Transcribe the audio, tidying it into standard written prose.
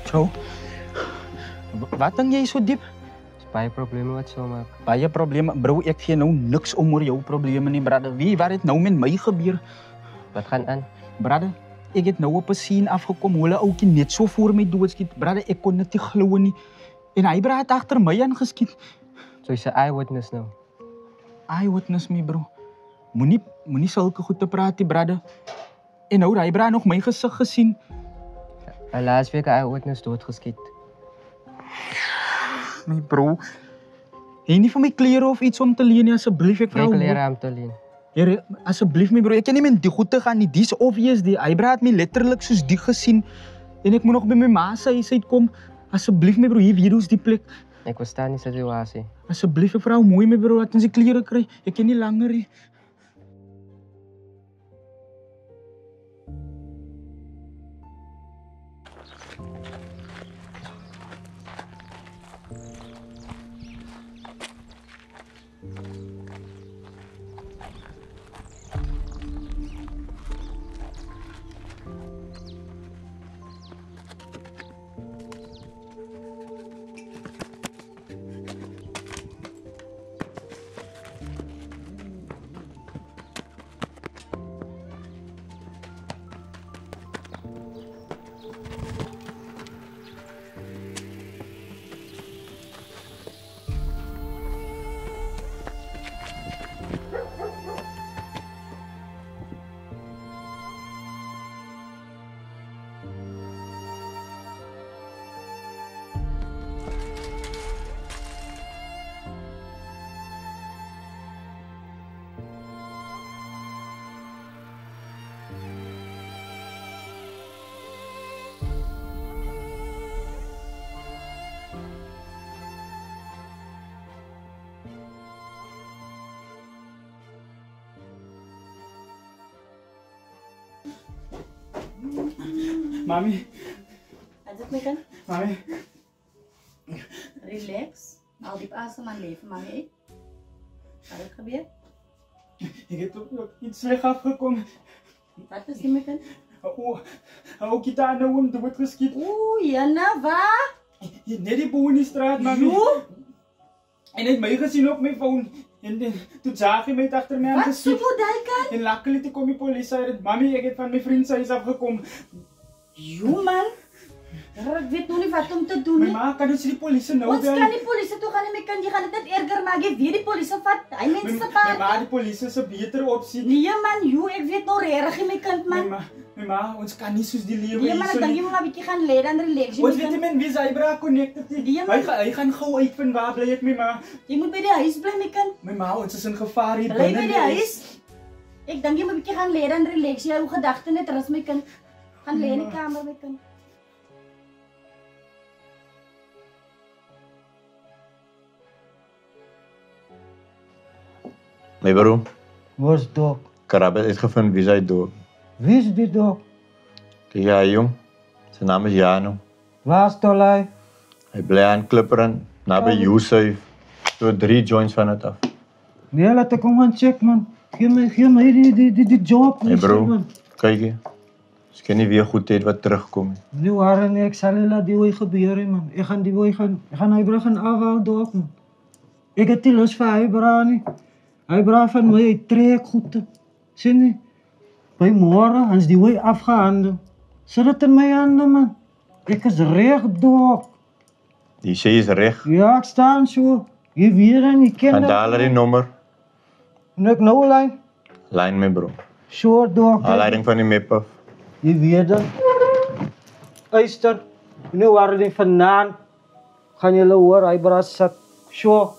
Ciao. Wat dink jy so diep? Baie probleme wat so maak. Baie probleme. Bro, ek gee nou niks om oor jou probleme nie, brother. Wat het nou met my gebeur? Wat gaan aan? Brother, ek het nou op 'n scene afgekom, hoe 'n ouetjie net so voor my doodskiet. Brother, ek kon dit nie glo nie. En hy bra het agter my aangeskiet. So hy's 'n eyewitness nou. Eyewitness me, bro. Moenie sulke goed te praat nie, brother. En nou hy bra nog my gesig gesien. Hy laas week 'n eyewitness doodgeskiet. My bro. Jy nie vir my klere of iets om te leen nie, asseblief, ek vra. Jy klere om te leen. Here, asseblief my bro, ek kan nie met die goed te gaan nie. Dis obvious die. Hy bra het my letterlik soos die gesien. En ek moet nog by my ma se huis uitkom. Asseblief my bro, hier is die plek. Ek verstaan die situasie. Asseblief, ek vra mooi my bro, laat ons die klere kry. Ek kan nie langer nie. Mami. Aduk my kan? Mami. Relax. Al diep asem aan leven, mami. Wat het gebeur? Ek het ook iets sleg afgekom. Wat is die my kan? Ook die daar nou om dood geskiet. Oeh, Jana, waar? Net die boer in die straat, mami. Jo? En hy het my gesien op my phone. En toe zag hy my het agter my Wat so goed hy kan? En luckily toe kom die polisie uit. Mami, ek het van my vriend se huis afgekom. Jo man. Ek weet nog nie wat om te doen My nie. ma kan ons die polisie nou Ons kan die polisie toe gaan en my kind, jy gaan dit net erger maak. Jy weet die polisie vat hy mense se My paard. ma, die polisie is 'n beter opsie. Nee man, jo, ek weet nog regtig my kind man. My ma, ons kan nie soos die lewe Nee man, ek dink jy moet maar 'n bietjie gaan lê dan relax. Ons weet nie men wie sy bra connected nie. Nee, man. Hy gaan gou uitvind waar bly ek my ma. Jy moet by die huis bly my kind. My ma, ons is in gevaar hier Bly binne. by die huis. Ek dink jy moet 'n bietjie gaan lê dan relax. Jy hou gedagte net rus my kind. Gaan lê in die kamer my kind. My bro, Waar's Dok? Karab het uitgevind wie sy dood. Wie is die Dok? Kyk ja, jong. Sy naam is Jano. Waar stol hy? Hy bly aan Klipperan, naby Yusuf. So 3 joints van dit af. Nee, laat ek hom gaan check man. Geef my die job. Hey bro, kyk hier. Ek kan nie weer goed het wat terugkom nie. Nee, waar nie, ek sal nie laat die ooit gebeur nie man. Ek gaan hy bra gaan afhaal Dok man. Ek het nie lus vir hy bra nie. Hy bra van my, hy trek goed. Sien nie? By môre ons die ooit afgehandel. Sit dit in my hande man. Ek is reg Dok. Die sê is reg. Ja, ek staan so. Jy weet en jy ken Gaan daal die nommer. En ek nou lyn. Lyn my bro. Sure Dok. Aanleiding van die map af. Jy weet dan. Uister. Nou waar die vandaan. Gaan julle hoor, hy bra sit. Sure.